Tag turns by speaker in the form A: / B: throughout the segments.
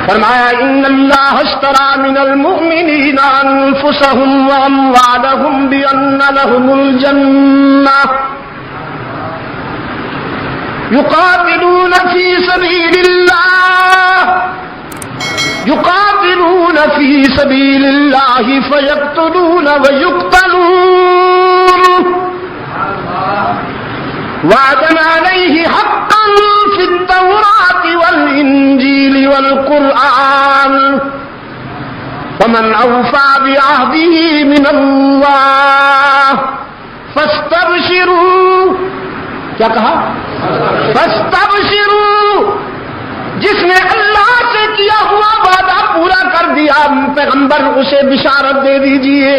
A: فرمایا ان اللہ اشترى من المؤمنین انفسهم واموالهم بان لهم الجنہ يقاتلون في سبيل الله فيقتلون ويقتلون وعدا عليه حقا في التوراة والإنجيل والقرآن ومن أوفى بعهده من الله فاستبشروا. کیا کہا؟ فاستبشروا. جس نے اللہ سے کیا ہوا وعدہ پورا کر دیا پیغمبر اسے بشارت دے دیجئے،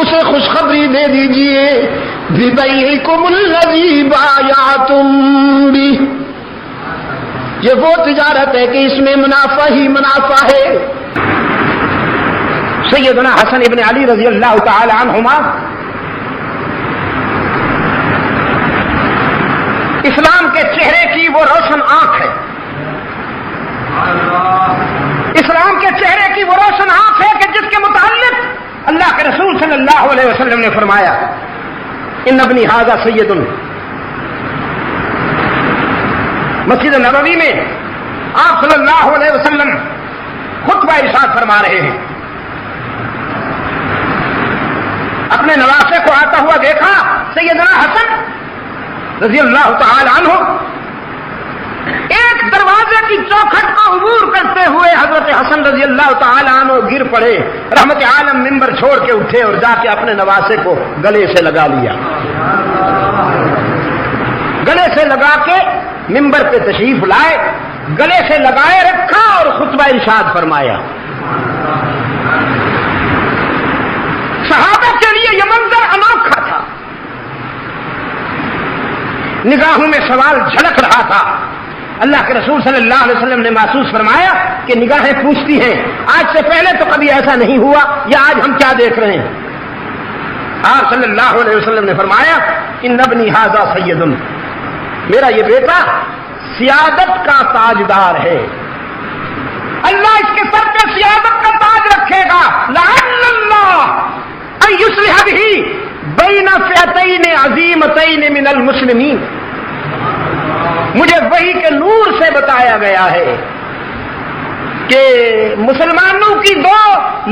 A: اسے خوشخبری دے دیجئے. بِبَيْعِكُمُ الَّذِي بَايَعْتُمْ بِهِ. یہ وہ تجارت ہے کہ اس میں منافع ہی منافع ہے. سیدنا حسن ابن علی رضی اللہ تعالی عنہما اسلام کے چہرے کی وہ روشن آنکھ ہے. اسلام کے چہرے کی وہ روشن آنکھ ہے کہ جس کے متعلق اللہ کے رسول صلی اللہ علیہ وسلم نے فرمایا ان ابنی ھذا سید. مسجد نبوی میں آپ صلی اللہ علیہ وسلم خطبہ ارشاد فرما رہے ہیں. اپنے نواسے کو آتا ہوا دیکھا سیدنا حسن رضی اللہ تعالی عنہ ایک دروازے کی چوکھٹ کا عبور کرتے ہوئے حضرت حسن رضی اللہ تعالی عنہ گر پڑے. رحمت عالم ممبر چھوڑ کے اٹھے اور جا کے اپنے نواسے کو گلے سے لگا لیا. گلے سے لگا کے ممبر پہ تشریف لائے، گلے سے لگائے رکھا اور خطبہ ارشاد فرمایا. صحابہ کے لیے یہ منظر انوکھا تھا. نگاہوں میں سوال جھلک رہا تھا. اللہ کے رسول صلی اللہ علیہ وسلم نے محسوس فرمایا کہ نگاہیں پوچھتی ہیں آج سے پہلے تو کبھی ایسا نہیں ہوا، یا آج ہم کیا دیکھ رہے ہیں. آپ صلی اللہ علیہ وسلم نے فرمایا ان ابنی ھذا سید. میرا یہ بیٹا سیادت کا تاجدار ہے. اللہ اس کے سر پہ سیادت کا تاج رکھے گا. لعل اللہ ان یصلح بہ بین فئتین عظیمتین من المسلمین. مجھے وحی کے نور سے بتایا گیا ہے کہ مسلمانوں کی دو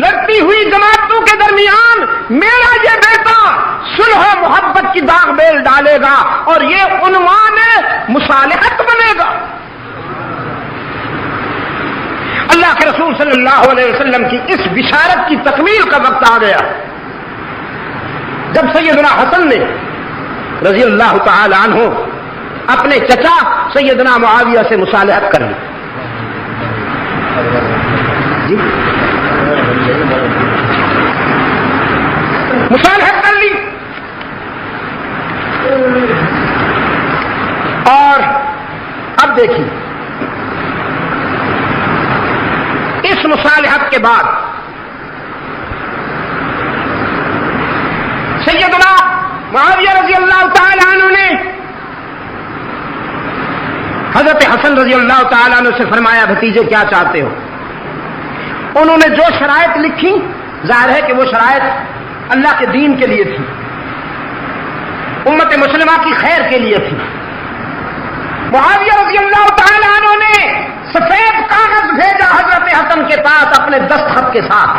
A: لڑتی ہوئی جماعتوں کے درمیان میرا یہ بیٹا صلح و محبت کی داغ بیل ڈالے گا اور یہ عنوان مصالحت بنے گا. اللہ کے رسول صلی اللہ علیہ وسلم کی اس بشارت کی تکمیل کا وقت آ گیا جب سیدنا حسن نے رضی اللہ تعالی عنہ اپنے چچا سیدنا معاویہ سے مصالحت کر لی. جی مصالحت کر لی اور اب دیکھیے اس مصالحت کے بعد سیدنا معاویہ رضی اللہ تعالی عنہ نے حضرت حسن رضی اللہ تعالیٰ عنہ سے فرمایا بھتیجے کیا چاہتے ہو. انہوں نے جو شرائط لکھی ظاہر ہے کہ وہ شرائط اللہ کے دین کے لیے تھی، امت مسلمہ کی خیر کے لیے تھی. معاویہ رضی اللہ تعالیٰ عنہ نے سفید کاغذ بھیجا حضرت حسن کے پاس اپنے دستخط کے ساتھ.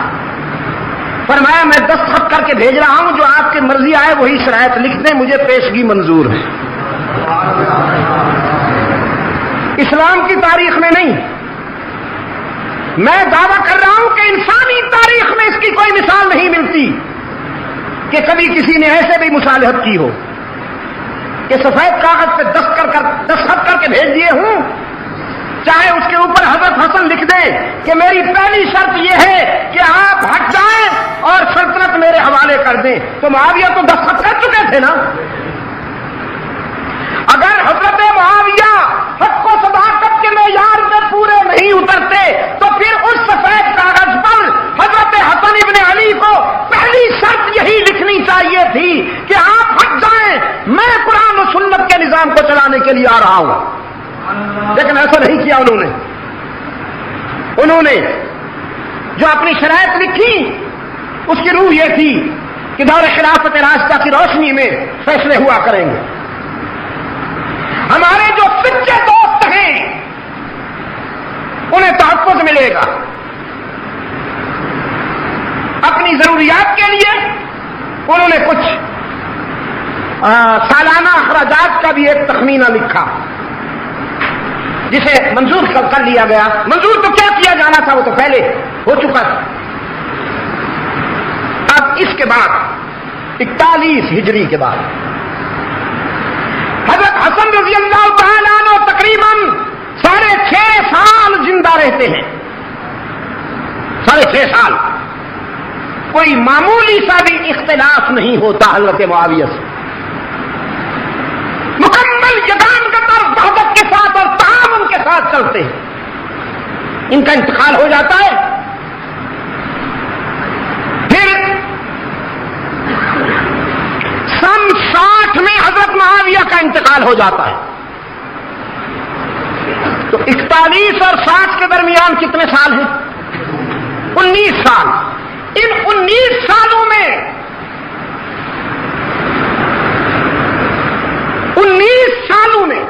A: فرمایا میں دستخط کر کے بھیج رہا ہوں، جو آپ کی مرضی آئے وہی شرائط لکھ دیں، مجھے پیشگی منظور ہے. اسلام کی تاریخ میں نہیں، میں دعویٰ کر رہا ہوں کہ انسانی تاریخ میں اس کی کوئی مثال نہیں ملتی کہ کبھی کسی نے ایسے بھی مصالحت کی ہو کہ سفید کاغذ پہ دستخط کر کے بھیج دیے ہوں، چاہے اس کے اوپر حضرت حسن لکھ دیں کہ میری پہلی شرط یہ ہے کہ آپ ہٹ جائیں اور سلطنت میرے حوالے کر دیں. تو معاویہ تو دستخط کر چکے تھے نا. اگر حضرت معاویہ حق و صداقت کے معیار میں پورے نہیں اترتے تو پھر اس سفید کاغذ پر حضرت حسن ابن علی کو پہلی شرط یہی لکھنی چاہیے تھی کہ آپ ہٹ جائیں، میں قرآن و سنت کے نظام کو چلانے کے لیے آ رہا ہوں. لیکن ایسا نہیں کیا انہوں نے. انہوں نے جو اپنی شرائط لکھی اس کی روح یہ تھی کہ دور خلافت راستہ کی روشنی میں فیصلے ہوا کریں گے. ہمارے جو سچے دوست ہیں انہیں تحفظ ملے گا. اپنی ضروریات کے لیے انہوں نے کچھ سالانہ اخراجات کا بھی ایک تخمینہ لکھا جسے منظور کر لیا گیا. منظور تو کیا کیا جانا تھا وہ تو پہلے ہو چکا تھا. اب اس کے بعد 41 ہجری کے بعد حضرت حسن رضی اللہ تعالیٰ عنہ تقریباً 6.5 سال زندہ رہتے ہیں. 6.5 سال کوئی معمولی سا بھی اختلاف نہیں ہوتا حضرت معاویہ سے. مکمل یگانگت اور وحدت کے ساتھ اور تعاون کے ساتھ چلتے ہیں. ان کا انتقال ہو جاتا ہے. پھر سن 60 میں حضرت معاویہ کا انتقال ہو جاتا ہے. تو 41 اور 60 کے درمیان کتنے سال ہیں؟ 19 سال. ان 19 سالوں میں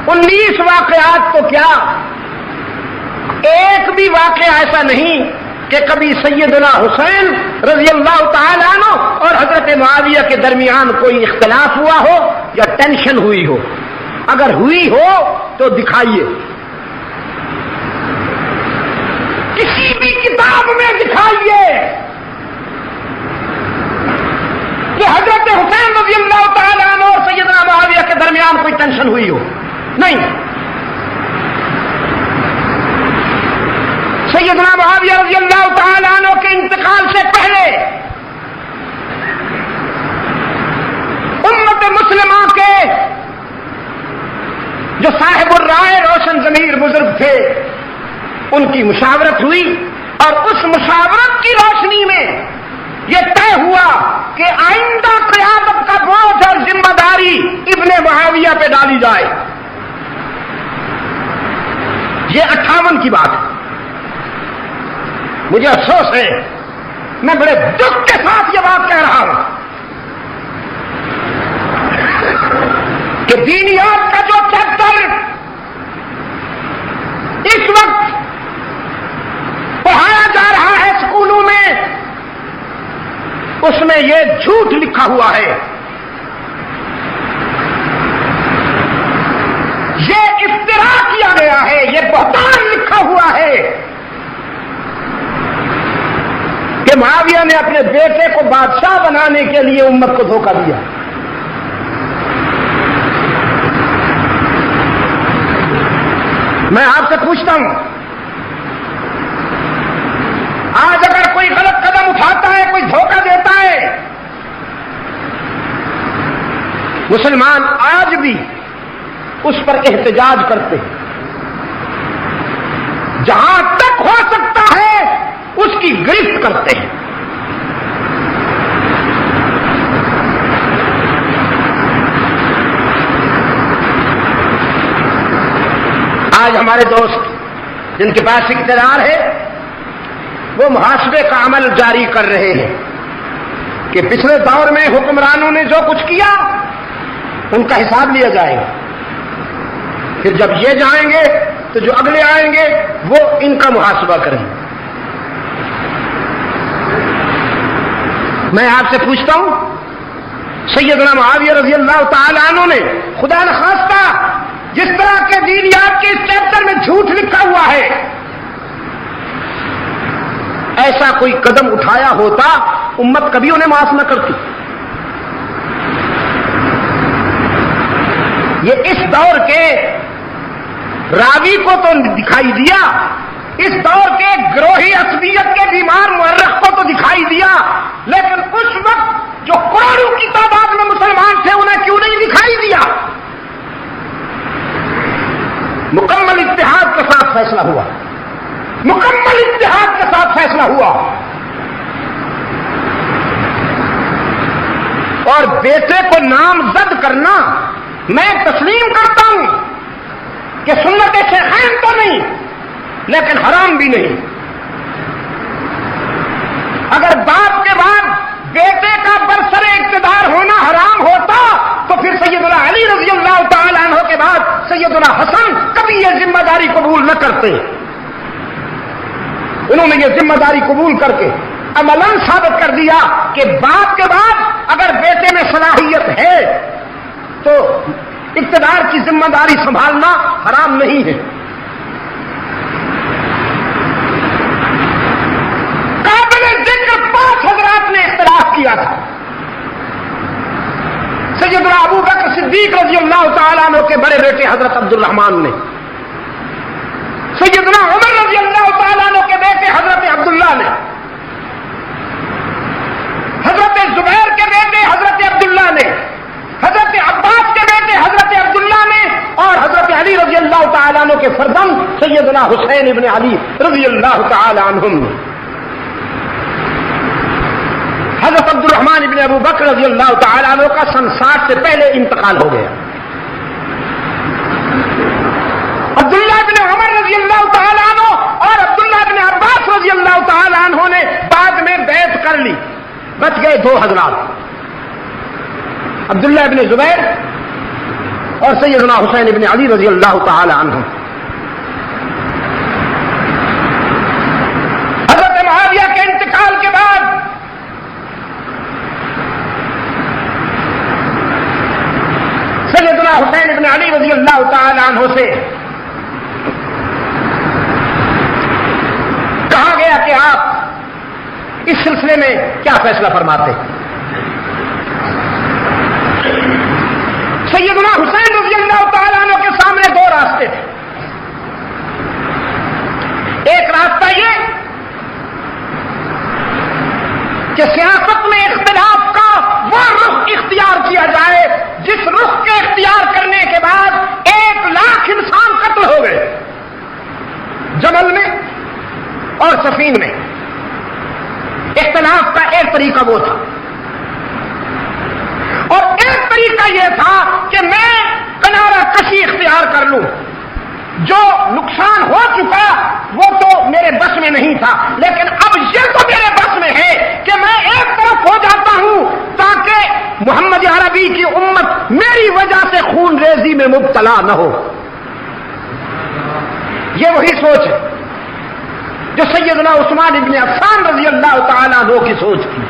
A: 19 واقعات تو کیا ایک بھی واقعہ ایسا نہیں کہ کبھی سیدنا حسین رضی اللہ تعالیٰ عنہ اور حضرت معاویہ کے درمیان کوئی اختلاف ہوا ہو یا ٹینشن ہوئی ہو. اگر ہوئی ہو تو دکھائیے, کسی بھی کتاب میں دکھائیے کہ حضرت حسین رضی اللہ تعالیٰ عنہ اور سیدنا معاویہ کے درمیان کوئی ٹینشن ہوئی ہو. نہیں. سیدنا معاویہ رضی اللہ تعالیٰ عنہ کے انتقال سے پہلے امت مسلمہ کے جو صاحب الرائے روشن ضمیر بزرگ تھے ان کی مشاورت ہوئی اور اس مشاورت کی روشنی میں یہ طے ہوا کہ آئندہ قیادت کا بوجھ اور ذمہ داری ابن معاویہ پہ ڈالی جائے. یہ 58 کی بات ہے. مجھے افسوس ہے, میں بڑے دکھ کے ساتھ یہ بات کہہ رہا ہوں کہ دینیات کا جو چیپٹر اس وقت پڑھایا جا رہا ہے اسکولوں میں, اس میں یہ جھوٹ لکھا ہوا ہے, یہ افترا کیا گیا ہے, یہ بہتان لکھا ہوا ہے کہ معاویہ نے اپنے بیٹے کو بادشاہ بنانے کے لیے امت کو دھوکہ دیا. میں آپ سے پوچھتا ہوں, آج اگر کوئی غلط قدم اٹھاتا ہے, کوئی دھوکہ دیتا ہے, مسلمان آج بھی اس پر احتجاج کرتے ہیں. جہاں تک ہو سکتا ہے اس کی گرفت کرتے ہیں. آج ہمارے دوست جن کے پاس اقتدار ہے وہ محاسبے کا عمل جاری کر رہے ہیں کہ پچھلے دور میں حکمرانوں نے جو کچھ کیا ان کا حساب لیا جائے گا. پھر جب یہ جائیں گے تو جو اگلے آئیں گے وہ ان کا محاسبہ کریں گے. میں آپ سے پوچھتا ہوں, سیدنا معاویہ رضی اللہ تعالی عنہ نے خدا نخواستہ جس طرح کے دینیات کے اس چیپٹر میں جھوٹ لکھا ہوا ہے, ایسا کوئی قدم اٹھایا ہوتا امت کبھی انہیں معاف نہ کرتی. یہ اس دور کے راوی کو تو دکھائی دیا, اس دور کے گروہی عصبیت کے بیمار مورخ کو تو دکھائی دیا, لیکن اس وقت جو کروڑوں کی تعداد میں مسلمان تھے انہیں کیوں نہیں دکھائی دیا؟ مکمل اتحاد کے ساتھ فیصلہ ہوا, مکمل اتحاد کے ساتھ فیصلہ ہوا. اور بیٹے کو نامزد کرنا میں تسلیم کرتا ہوں کہ سنت شیخین تو نہیں لیکن حرام بھی نہیں. اگر باپ کے بعد بیٹے کا برسر اقتدار ہونا حرام ہوتا تو پھر سیدنا علی رضی اللہ تعالی عنہ کے بعد سیدنا حسن کبھی یہ ذمہ داری قبول نہ کرتے. انہوں نے یہ ذمہ داری قبول کر کے عملاً ثابت کر دیا کہ باپ کے بعد اگر بیٹے میں صلاحیت ہے تو اقتدار کی ذمہ داری سنبھالنا حرام نہیں ہے. قابل ذکر 5 حضرات نے اختلاف کیا تھا. سیدنا ابو بکر صدیق رضی اللہ تعالیٰ عنہ کے بڑے بیٹے حضرت عبد الرحمن نے، سیدنا عمر رضی اللہ تعالیٰ عنہ کے بیٹے حضرت عبداللہ نے، حضرت زبیر کے بیٹے حضرت عبداللہ نے، حضرت عباس کے بیٹے حضرت عبداللہ نے، اور حضرت علی رضی اللہ تعالیٰ عنہ کے فرزند سیدنا حسین ابن علی رضی اللہ تعالیٰ عنہم نے. حضرت عبد الرحمن ابن ابو بکر رضی اللہ تعالیٰ عنہ کا سن 60 سے پہلے انتقال ہو گیا. عبداللہ ابن عمر رضی اللہ تعالیٰ عنہ اور عبداللہ ابن عباس رضی اللہ تعالیٰ عنہ نے بعد میں بیعت کر لی. بچ گئے 2 حضرات، عبداللہ ابن زبیر اور سیدنا حسین ابن علی رضی اللہ تعالی عنہ. حضرت معاویہ کے انتقال کے بعد سیدنا حسین ابن علی رضی اللہ تعالی عنہ سے کہا گیا کہ آپ اس سلسلے میں کیا فیصلہ فرماتے. سیدنا حسین رضی اللہ تعالیٰ عنہ کے سامنے 2 راستے تھے. ایک راستہ یہ کہ سیاست میں اختلاف کا وہ رخ اختیار کیا جائے جس رخ کے اختیار کرنے کے بعد 1 لاکھ انسان قتل ہو گئے جمل میں اور صفین میں. اختلاف کا ایک طریقہ وہ تھا، اور ایک طریقہ یہ تھا کہ میں کنارہ کشی اختیار کر لوں. جو نقصان ہو چکا وہ تو میرے بس میں نہیں تھا، لیکن اب یہ تو میرے بس میں ہے کہ میں ایک طرف ہو جاتا ہوں تاکہ محمد عربی کی امت میری وجہ سے خون ریزی میں مبتلا نہ ہو. یہ وہی سوچ ہے جو سیدنا عثمان ابن عفان رضی اللہ تعالیٰ عنہ کی سوچ تھی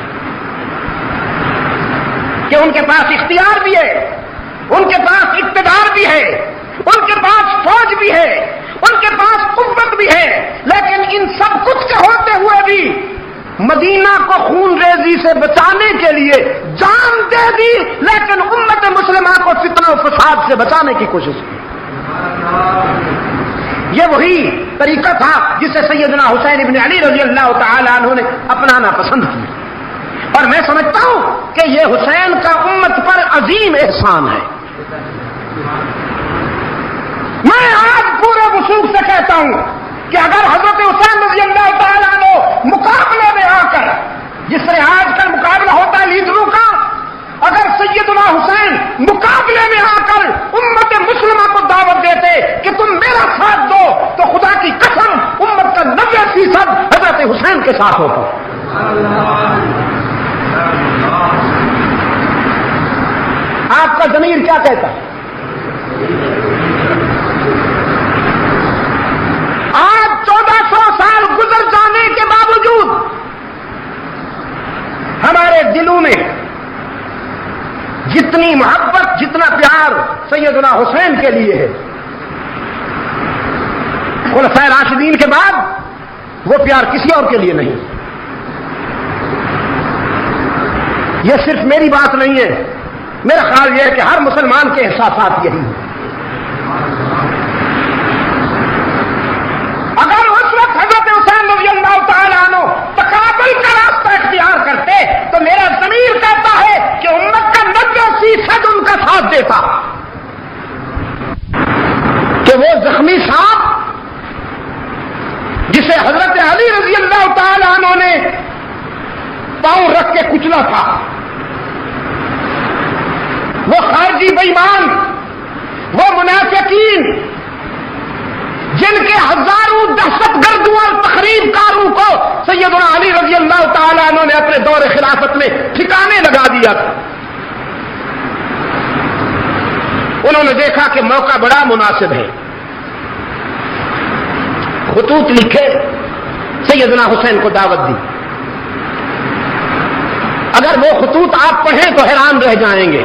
A: کہ ان کے پاس اختیار بھی ہے، ان کے پاس اقتدار بھی ہے، ان کے پاس فوج بھی ہے، ان کے پاس قوت بھی ہے، لیکن ان سب کچھ کے ہوتے ہوئے بھی مدینہ کو خون ریزی سے بچانے کے لیے جان دے دی، لیکن امت مسلمہ کو فتنہ و فساد سے بچانے کی کوشش کی. یہ وہی طریقہ تھا جسے سیدنا حسین ابن علی رضی اللہ تعالی عنہ نے اپنانا پسند کیا، اور میں سمجھتا ہوں کہ یہ حسین کا امت پر عظیم احسان ہے. میں آج پورے وثوق سے کہتا ہوں کہ اگر حضرت حسین رضی اللہ تعالیٰ عنہ مقابلے میں آ کر، جس سے آج کل مقابلہ ہوتا ہے لیڈروں کا، اگر سیدنا حسین مقابلے میں آ کر امت مسلمہ کو دعوت دیتے کہ تم میرا ساتھ دو، تو خدا کی قسم امت کا 90% حضرت حسین کے ساتھ ہوتا. آپ کا ضمیر کیا کہتا ہے؟ آج 1400 سال گزر جانے کے باوجود ہمارے دلوں میں جتنی محبت، جتنا پیار سیدنا حسین کے لیے ہے، خلفائے راشدین کے بعد وہ پیار کسی اور کے لیے نہیں. یہ صرف میری بات نہیں ہے، میرا خیال یہ ہے کہ ہر مسلمان کے احساسات یہی ہیں. اگر اس وقت حضرت حسین رضی اللہ تعالیٰ عنہ تقابل کا راستہ اختیار کرتے تو میرا ضمیر کہتا ہے کہ امت کا 90% ان کا ساتھ دیتا. کہ وہ زخمی سانپ جسے حضرت علی رضی اللہ تعالیٰ عنہ نے پاؤں رکھ کے کچلا تھا، وہ خارجی بے ایمان، وہ منافقین جن کے ہزاروں دہشت سیدنا علی رضی اللہ تعالیٰ عنہ نے اپنے دور خلافت میں ٹھکانے لگا دیا تھا. انہوں نے دیکھا کہ موقع بڑا مناسب ہے. خطوط لکھے, سیدنا حسین کو دعوت دی. اگر وہ خطوط آپ پڑھیں تو حیران رہ جائیں گے.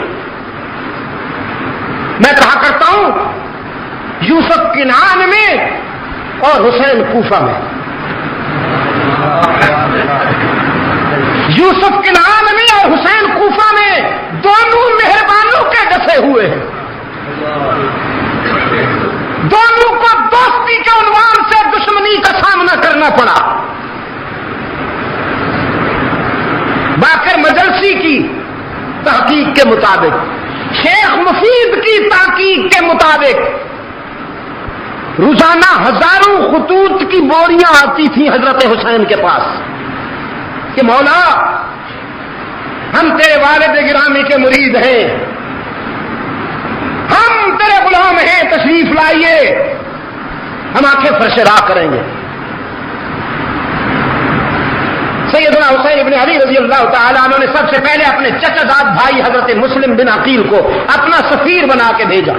A: میں کہا کرتا ہوں یوسف کنعان میں اور حسین کوفہ میں. یوسف کنعان میں اور حسین کوفہ میں دونوں مہربانوں کے ڈسے ہوئے ہیں. دونوں کو دوستی کے عنوان سے دشمنی کا سامنا کرنا پڑا. باقر مجلسی کی تحقیق کے مطابق, شیخ مفید کی تحقیق کے مطابق روزانہ ہزاروں خطوط کی بوریاں آتی تھیں حضرت حسین کے پاس کہ مولا ہم تیرے والد گرامی کے مرید ہیں, ہم تیرے غلام ہیں, تشریف لائیے, ہم آنکھیں فرش راہ کریں گے. سیدنا حسین ابن علی رضی اللہ تعالیٰ عنہ نے سب سے پہلے اپنے چچا داد بھائی حضرت مسلم بن عقیل کو اپنا سفیر بنا کے بھیجا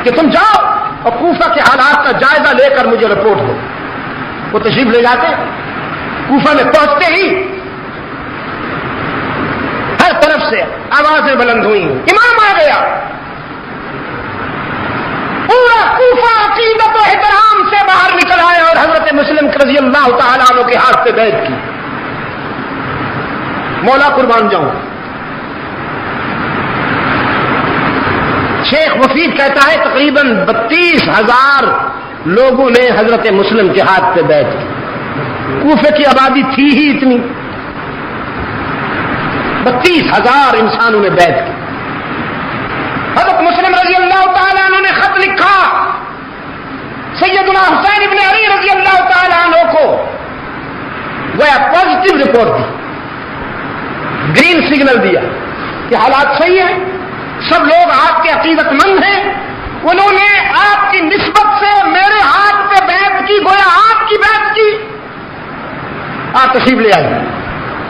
A: کہ تم جاؤ اور کوفہ کے حالات کا جائزہ لے کر مجھے رپورٹ دو. وہ تشریف لے جاتے, کوفہ میں پہنچتے ہی ہر طرف سے آوازیں بلند ہوئی, امام آ گیا. پورا کوفہ عقیدت و احترام سے باہر نکل آئے اور حضرت مسلم رضی اللہ تعالیٰ عنہ کے ہاتھ پہ بیعت کی. مولا قربان جاؤں. شیخ مفید کہتا ہے تقریباً 32,000 لوگوں نے حضرت مسلم کے ہاتھ پہ بیعت کی. کوفے کی آبادی تھی ہی اتنی, 32,000 انسانوں نے بیعت کی. حضرت مسلم رضی اللہ تعالیٰ عنہ نے خط لکھا سیدنا حسین ابن علی رضی اللہ تعالیٰ عنہ کو, وہ پازیٹو رپورٹ دی, گرین سگنل دیا کہ حالات صحیح ہیں, سب لوگ آپ کے عقیدت مند ہیں. انہوں نے آپ کی نسبت سے میرے ہاتھ پہ بیعت کی, گویا آپ کی بیعت کی. آپ تشریف لے آئیے,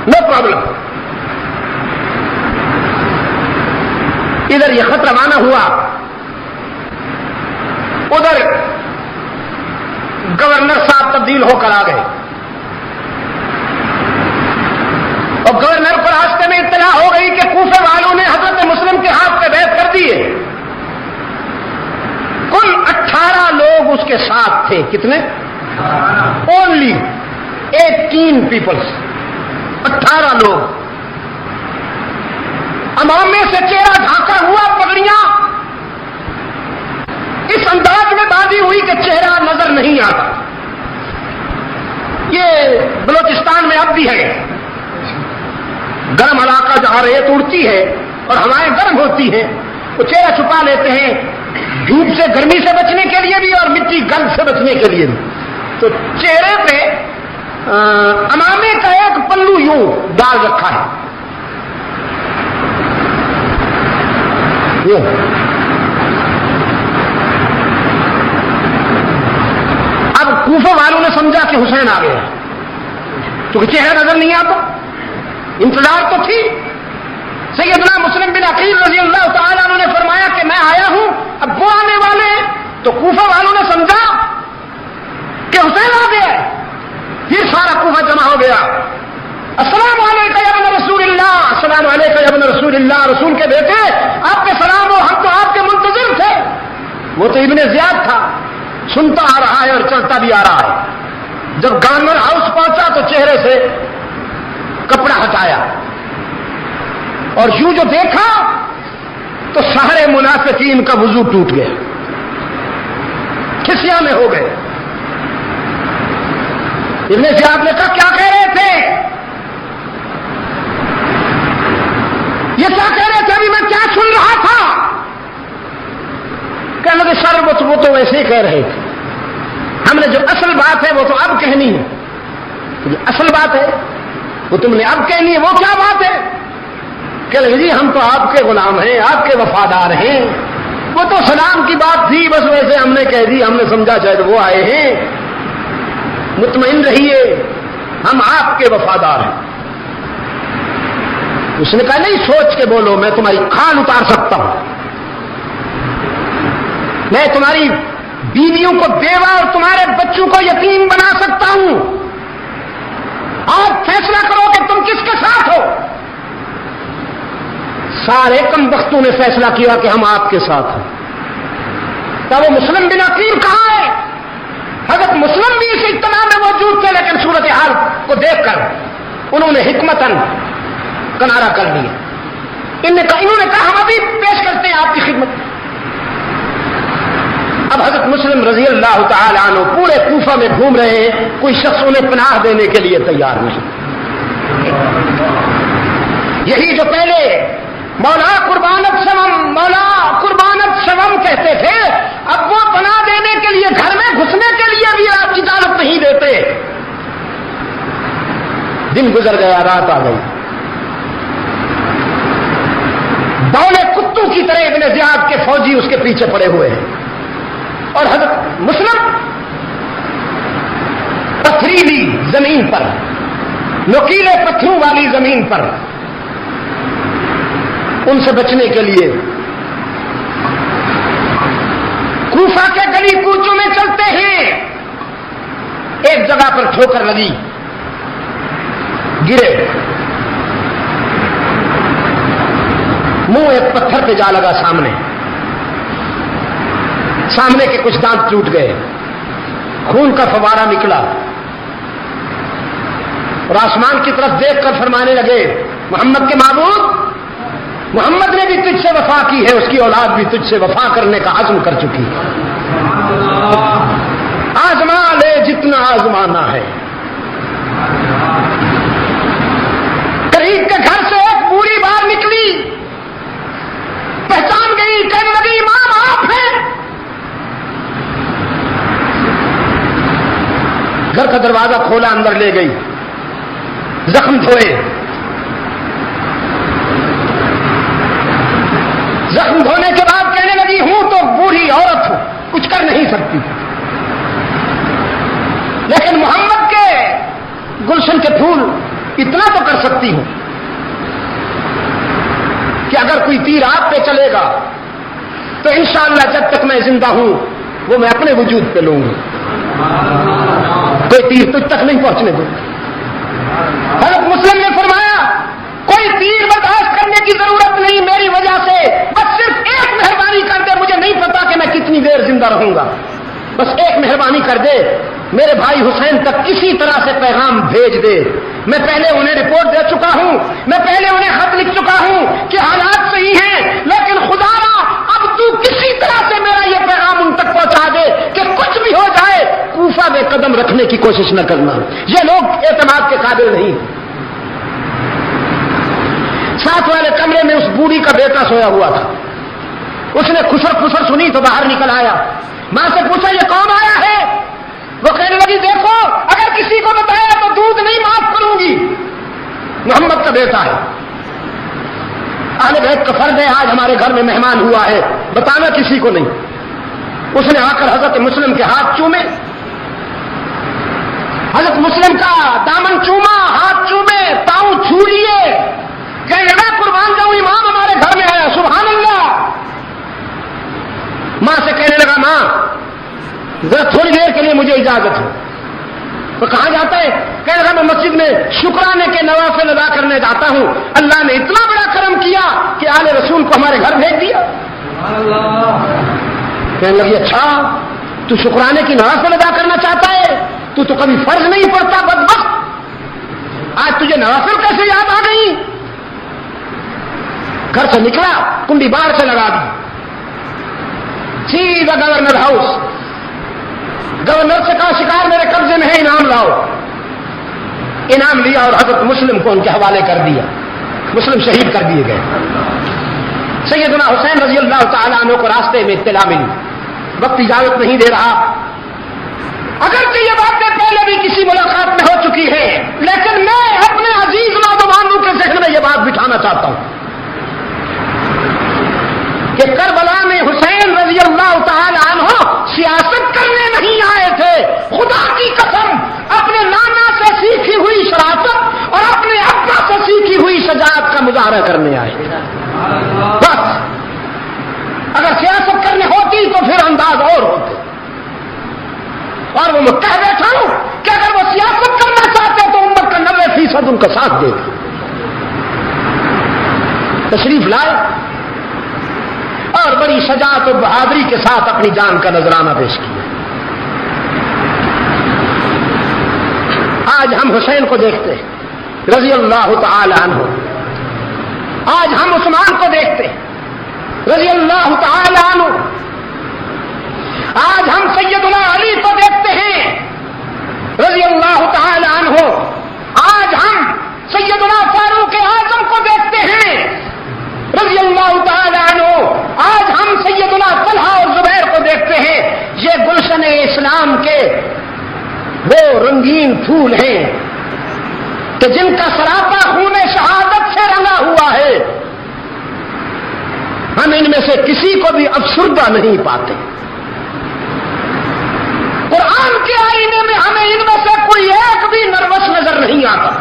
A: نو پرابلم. ادھر یہ خط روانہ ہوا, ادھر گورنر صاحب تبدیل ہو کر آ گئے اور گورنر کو راستے میں اطلاع ہو گئی کہ کوفے والوں نے حضرت مسلم کے ہاتھ پہ بیعت کر دی ہے. کل 18 لوگ اس کے ساتھ تھے. کتنے؟ اونلی 18 پیپلس, 18 لوگ. امامے سے چہرہ ڈھانکا ہوا, پگڑیاں اس انداز میں باندھی ہوئی کہ چہرہ نظر نہیں آتا. یہ بلوچستان میں اب بھی ہے, گرم علاقہ جہاں ریت اڑتی ہے اور ہوائیں گرم ہوتی ہیں, وہ چہرہ چھپا لیتے ہیں دھوپ سے, گرمی سے بچنے کے لیے بھی اور مٹی گند سے بچنے کے لیے بھی. تو چہرے پہ امامے کا ایک پلو یوں ڈال رکھا ہے. اب کوفہ والوں نے سمجھا کہ حسین آ گیا, کیونکہ چہرہ نظر نہیں آتا. انتظار تو تھی. سیدنا مسلم بن عقیل رضی اللہ تعالیٰ عنہ نے فرمایا کہ میں آیا ہوں, اب وہ آنے والے ہیں. تو کوفہ والوں نے سمجھا کہ حسین آ گیا. پھر سارا کوفہ جمع ہو گیا. السلام علیکم یا ابن رسول اللہ, السلام علیکم یا ابن رسول اللہ, رسول کے بیٹے آپ کے سلام ہو, ہم تو آپ کے منتظر تھے. وہ تو ابن زیاد تھا, سنتا آ رہا ہے اور چلتا بھی آ رہا ہے. جب گورنر ہاؤس پہنچا تو چہرے سے کپڑا ہٹایا اور یوں جو دیکھا تو سارے منافقین کا وضو ٹوٹ گیا, کھسیاں میں ہو گئے. ابن زیاد نے کہا کیا کہہ رہے تھے, یہ کیا کہہ رہے تھے, ابھی میں کیا سن رہا تھا. کہنے لگے سر وہ تو ویسے ہی کہہ رہے تھے, ہم نے جو اصل بات ہے وہ تو اب کہنی ہے. جو اصل بات ہے وہ تم نے اب کہنی ہے, وہ کیا بات ہے. کہنے لگے جی ہم تو آپ کے غلام ہیں, آپ کے وفادار ہیں, وہ تو سلام کی بات تھی, بس ویسے ہم نے کہہ دی, ہم نے سمجھا شاید وہ آئے ہیں. مطمئن رہیے ہم آپ کے وفادار ہیں۔ اس نے کہا نہیں سوچ کے بولو، میں تمہاری کھال اتار سکتا ہوں، میں تمہاری بیویوں کو بیوہ اور تمہارے بچوں کو یتیم بنا سکتا ہوں، اور فیصلہ کرو کہ تم کس کے ساتھ ہو۔ سارے کم بختوں نے فیصلہ کیا کہ ہم آپ کے ساتھ ہیں۔ تب وہ مسلم بن عقیل کہاں ہے؟ حضرت مسلم بھی اس اجتماع میں موجود تھے، لیکن صورتحال کو دیکھ کر انہوں نے حکمتاً کنارہ کر دیا۔ انہوں نے کہا ہم ابھی پیش کرتے ہیں آپ کی خدمت۔ اب حضرت مسلم رضی اللہ تعالی عنہ پورے کوفہ میں گھوم رہے ہیں، کوئی شخص انہیں پناہ دینے کے لیے تیار نہیں۔ یہی جو پہلے مولا قربانت سوم، مولا قربانت سوم کہتے تھے، اب وہ پناہ دینے کے لیے گھر میں گھسنے کے لیے بھی آپ اجازت نہیں دیتے۔ دن گزر گیا، رات آ گئی، بولے کتوں کی طرح ابن زیاد کے فوجی اس کے پیچھے پڑے ہوئے ہیں، اور حضرت مسلم پتھریلی زمین پر، نوکیلے پتھروں والی زمین پر ان سے بچنے کے لیے کوفہ کے گلی کوچوں میں چلتے ہیں۔ ایک جگہ پر ٹھوکر لگی، گرے، منہ ایک پتھر پہ جا لگا، سامنے کے کچھ دانت ٹوٹ گئے، خون کا فوارہ نکلا، اور آسمان کی طرف دیکھ کر فرمانے لگے محمد کے معبود، محمد نے بھی تجھ سے وفا کی ہے، اس کی اولاد بھی تجھ سے وفا کرنے کا عزم کر چکی ہے، آزما لے جتنا آزمانا ہے۔ قریب کے گھر سے ایک بوڑھی بار نکلی، پہچان گئی، کہنے لگی امام آپ ہیں۔ گھر کا دروازہ کھولا، اندر لے گئی، زخم دھوئے، زخم دھونے کے بعد کہنے لگی ہوں تو بوڑھی عورت ہوں، کچھ کر نہیں سکتی، لیکن محمد کے گلشن کے پھول اتنا تو کر سکتی ہوں کہ اگر کوئی تیر آپ پہ چلے گا تو انشاءاللہ جب تک میں زندہ ہوں وہ میں اپنے وجود پہ لوں گی، کوئی تیر تجھ تک نہیں پہنچنے دوں۔ حضرت مسلم نے فرمایا کوئی تیر برداشت کرنے کی ضرورت نہیں میری وجہ سے، بس صرف ایک مہربانی کر دے، مجھے نہیں پتا کہ میں کتنی دیر زندہ رہوں گا، بس ایک مہربانی کر دے، میرے بھائی حسین تک کسی طرح سے پیغام بھیج دے۔ میں پہلے انہیں رپورٹ دے چکا ہوں، میں پہلے انہیں خط لکھ چکا ہوں کہ حالات صحیح ہیں، لیکن خدا را اب تو کسی طرح سے میرا یہ پیغام ان تک پہنچا دے کہ کچھ بھی ہو جائے کوفہ میں قدم رکھنے کی کوشش نہ کرنا، یہ لوگ اعتماد کے قابل نہیں۔ ساتھ والے کمرے میں اس بوڑھی کا بیٹا سویا ہوا تھا، اس نے خسر خسر سنی تو باہر نکل آیا، ماں سے پوچھا یہ کون آیا ہے؟ وہ کہنے لگی دیکھو اگر کسی کو بتایا تو دودھ نہیں معاف کروں گی، محمد کا بیٹا ہے، اہل بیت کا فرض ہے، آج ہمارے گھر میں مہمان ہوا ہے، بتانا کسی کو نہیں۔ اس نے آ کر حضرت مسلم کے ہاتھ چومے، حضرت مسلم کا دامن چوما، ہاتھ چومے، پاؤں چھو لیے، کہنے لگا قربان جاؤں امام ہمارے گھر میں آیا، سبحان اللہ۔ ماں سے کہنے لگا ماں ذرا تھوڑی دیر کے لیے مجھے اجازت ہے۔ تو کہاں جاتا ہے؟ کہنے لگا میں مسجد میں شکرانے کے نوافل ادا کرنے جاتا ہوں، اللہ نے اتنا بڑا کرم کیا کہ آل رسول کو ہمارے گھر بھیج دیا۔ کہنے لگی اچھا تو شکرانے کی نوافل ادا کرنا چاہتا ہے، تو کبھی فرض نہیں پڑتا بدبخت، آج تجھے نوافل کیسے یاد آ گئی؟ گھر سے نکلا، کنڈی باہر سے لگا دی، سیدھا گورنر ہاؤس، گورنر سے کہا شکار میرے قبضے میں ہے، انعام لاؤ۔ انعام لیا اور حضرت مسلم کو ان کے حوالے کر دیا، مسلم شہید کر دیے گئے۔ سیدنا حسین رضی اللہ تعالیٰ عنہ کو راستے میں اطلاع ملی، وقت اجازت نہیں دے رہا، اگرچہ یہ باتیں پہلے بھی کسی ملاقات میں ہو چکی ہے، لیکن میں اپنے عزیز نوجوانوں کے ذہن میں یہ بات بٹھانا چاہتا ہوں کہ کربلا میں حسین رضی اللہ تعالی عنہ سیاست کرنے نہیں آئے تھے، خدا کی قسم مظاہرہ کرنے آئے. بس اگر سیاست کرنی ہوتی تو پھر انداز اور ہوتے. اور وہ میں کہہ بیٹھا ہوں کہ اگر وہ سیاست کرنا چاہتے تو امت کا 90% ان کا ساتھ دے گا. تشریف لائے اور بڑی شجاعت و بہادری کے ساتھ اپنی جان کا نذرانہ پیش کیا. آج ہم حسین کو دیکھتے ہیں رضی اللہ تعالی عنہ. آج ہم عثمان کو دیکھتے ہیں رضی اللہ تعالی عنہ. آج ہم سیدنا علی کو دیکھتے ہیں رضی اللہ تعالی عنہ. آج ہم سیدنا فاروق اعظم کو دیکھتے ہیں رضی اللہ تعالی عنہ. آج ہم سیدنا طلحہ اور زبیر کو دیکھتے ہیں. یہ گلشن اسلام کے وہ رنگین پھول ہیں کہ جن کا سراپا خون شہادت سے رنگا ہوا ہے. ہم ان میں سے کسی کو بھی افسردہ نہیں پاتے. قرآن کے آئینے میں ہمیں ان میں سے کوئی ایک بھی نروس نظر نہیں آتا.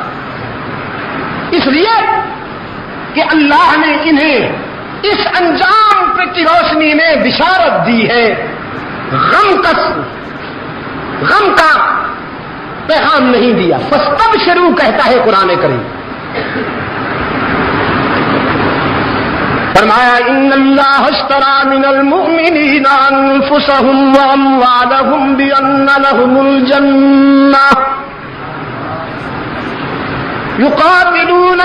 A: اس لیے کہ اللہ نے انہیں اس انجام کی روشنی میں بشارت دی ہے. غم کا پیغام نہیں دیا. فاستبشروا کہتا ہے قرآن کریم. فرمایا ان اللہ اشترى من المؤمنین انفسهم واموالهم بان لهم الجنہ يقاتلون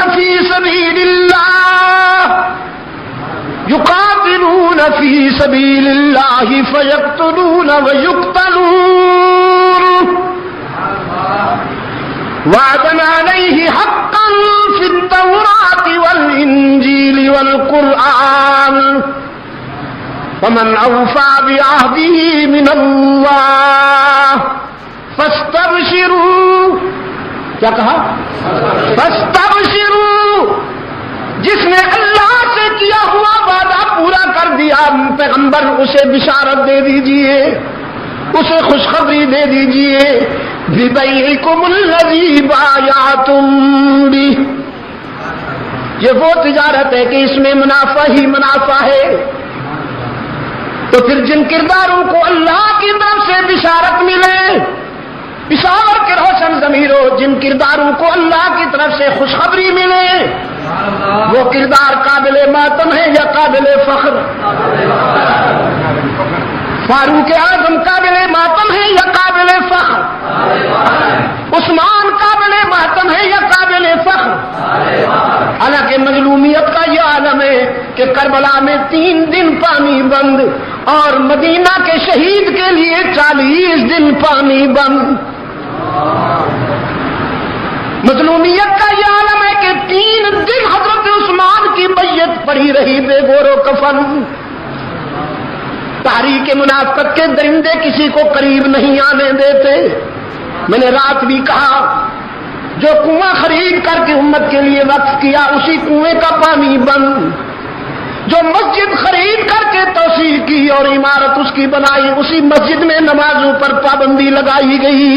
A: في سبيل الله فيقتلون ويقتلون وعدا عليه حقا في التوراة والإنجيل والقرآن ومن أوفى بعهده من الله فاستبشروا. کیا کہا؟ فاستبشروا. جس نے اللہ سے کیا ہوا وعدہ پورا کر دیا پیغمبر اسے بشارت دے دیجئے, اسے خوشخبری دے دیجئے. بِبَيْعِكُمُ الَّذِي بَايَعْتُمْ بِهِ. یہ وہ تجارت ہے کہ اس میں منافع ہی منافع ہے. تو پھر جن کرداروں کو اللہ کی طرف سے بشارت ملے, پشاور کے روشن ضمیروں, جن کرداروں کو اللہ کی طرف سے خوشخبری ملے, وہ کردار قابل ماتم ہے یا قابل فخر؟ فاروق اعظم قابل ماتم ہے یا قابل فخر؟ عثمان قابل ماتم ہے یا قابل فخر؟ حالانکہ مظلومیت کا یہ عالم ہے کہ کربلا میں 3 دن پانی بند اور مدینہ کے شہید کے لیے 40 دن پانی بند. مظلومیت کا یہ عالم ہے کہ 3 دن حضرت عثمان کی میت پڑی رہی بے گور و کفن. تاریخ منافقت کے درندے کسی کو قریب نہیں آنے دیتے. میں نے رات بھی کہا جو کنواں خرید کر کے امت کے لیے وقف کیا اسی کنویں کا پانی بند, جو مسجد خرید کر کے توسیع کی اور عمارت اس کی بنائی اسی مسجد میں نمازوں پر پابندی لگائی گئی.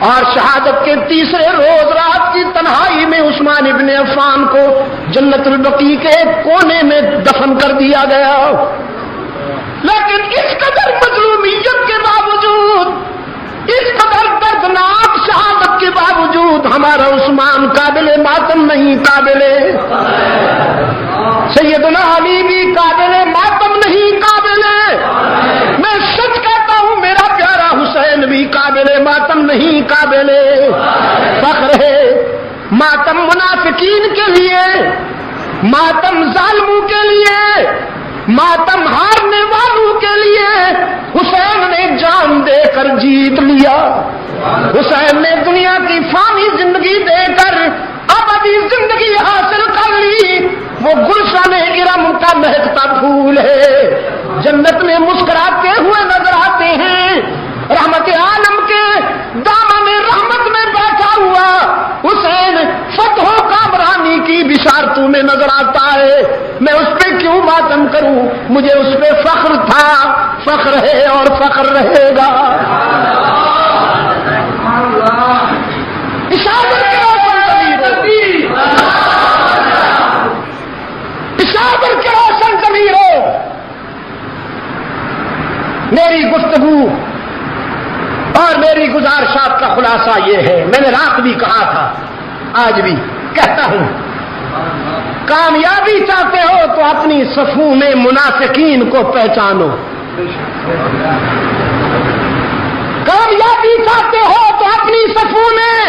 A: اور شہادت کے تیسرے روز رات کی تنہائی میں عثمان ابن عفان کو جنت البقیع کے کونے میں دفن کر دیا گیا. لیکن اس قدر مظلومیت کے باوجود, اس قدر دردناک شہادت کے باوجود ہمارا عثمان قابل ماتم نہیں, قابل سیدنا علی بھی قابل ماتم نہیں, قابل میں سچ کہتا ہوں میرا پیارا حسین بھی قابل ماتم نہیں, قابل فخر ہے. ماتم منافقین کے لیے, ماتم ظالموں کے لیے, ماتم ہارنے والوں کے لیے حسین نے جان دے کر جیت لیا. حسین نے دنیا کی فانی زندگی دے کر ابدی زندگی حاصل کر لی. وہ گلشن ارم کا مہکتا پھول ہے, جنت میں مسکراتے ہوئے نظر آتے ہیں. رحمت عالم کے دامن رحمت میں بیٹھا ہوا حسین فتح و کامرانی کی بشارتوں میں نظر آتا ہے. میں اس پہ کیوں ماتم کروں, مجھے اس پہ فخر تھا, فخر ہے اور فخر رہے گا. میری گفتگو اور میری گزارشات کا خلاصہ یہ ہے، میں نے رات بھی کہا تھا، آج بھی کہتا ہوں، کامیابی چاہتے ہو تو اپنی صفوں میں منافقین کو پہچانو، کامیابی چاہتے ہو تو اپنی صفوں میں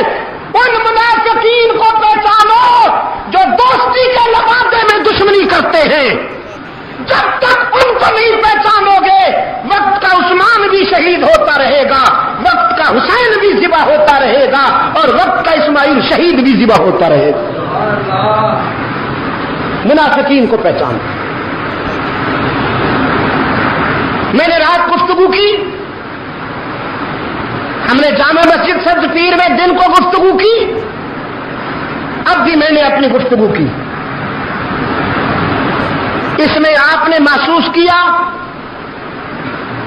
A: ان منافقین کو پہچانو جو دوستی کے لبادے میں دشمنی کرتے ہیں۔ جب تک ان کو نہیں پہچانو گے، وقت کا عثمان بھی شہید ہوتا رہے گا، وقت کا حسین بھی ذبح ہوتا رہے گا، اور وقت کا اسماعیل شہید بھی ذبح ہوتا رہے گا۔ منافقین کو پہچانو۔ میں نے رات گفتگو کی، ہم نے جامع مسجد سبز پیر میں دن کو گفتگو کی، اب بھی میں نے اپنی گفتگو کی۔ اس میں آپ نے محسوس کیا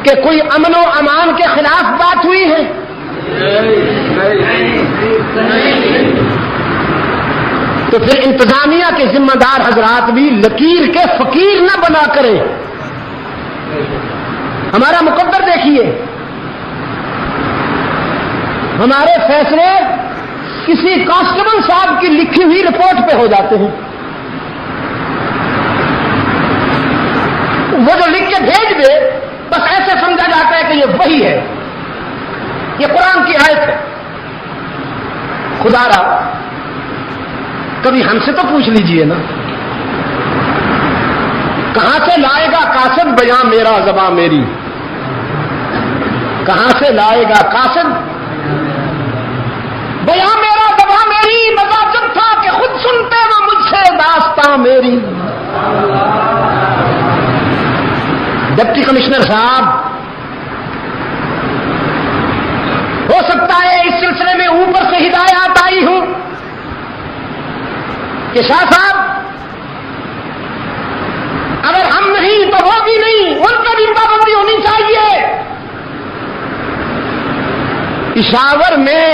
A: کہ کوئی امن و امان کے خلاف بات ہوئی ہے؟ تو پھر انتظامیہ کے ذمہ دار حضرات بھی لکیر کے فقیر نہ بنا کریں۔ ہمارا مقدر دیکھیے، ہمارے فیصلے کسی کانسٹیبل صاحب کی لکھی ہوئی رپورٹ پہ ہو جاتے ہیں، وہ جو لکھ کے بھیج دے بس ایسے سمجھا جاتا ہے کہ یہ وہی ہے، یہ قرآن کی آیت ہے۔ خدا را کبھی ہم سے تو پوچھ لیجئے نا، کہاں سے لائے گا قاصد بیاں میرا زباں میری؟ کہاں سے لائے گا قاصد بیاں میرا زباں میری؟ مزہ جب تھا کہ خود سنتے وہ مجھ سے داستاں میری۔ ڈپٹی کمشنر صاحب، ہو سکتا ہے اس سلسلے میں اوپر سے ہدایات آئی ہوں کہ شاہ صاحب اگر ہم نہیں تو وہ بھی نہیں، ان پر بھی پابندی ہونی چاہیے۔ پشاور میں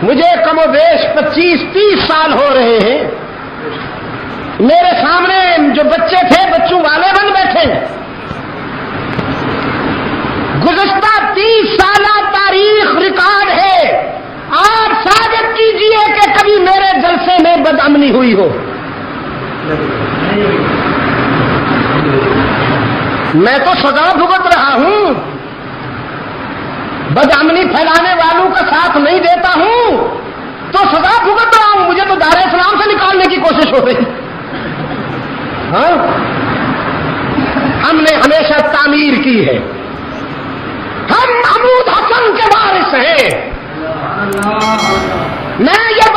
A: مجھے کم و بیش 25-30 سال ہو رہے ہیں، میرے سامنے جو بچے تھے بچوں والے بن بیٹھے، گزشتہ 30 سالہ تاریخ ریکارڈ ہے۔ آپ ثابت کیجئے کہ کبھی میرے جلسے میں بدامنی ہوئی ہو؟ میں تو سزا بھگت رہا ہوں، بدامنی پھیلانے والوں کا ساتھ نہیں دیتا ہوں تو سزا بھگت رہا ہوں، مجھے تو دار اسلام سے نکالنے کی کوشش ہو رہی۔ ہاں، ہم نے ہمیشہ تعمیر کی ہے، ہم محمود حسن کے وارث ہیں۔ میں یہ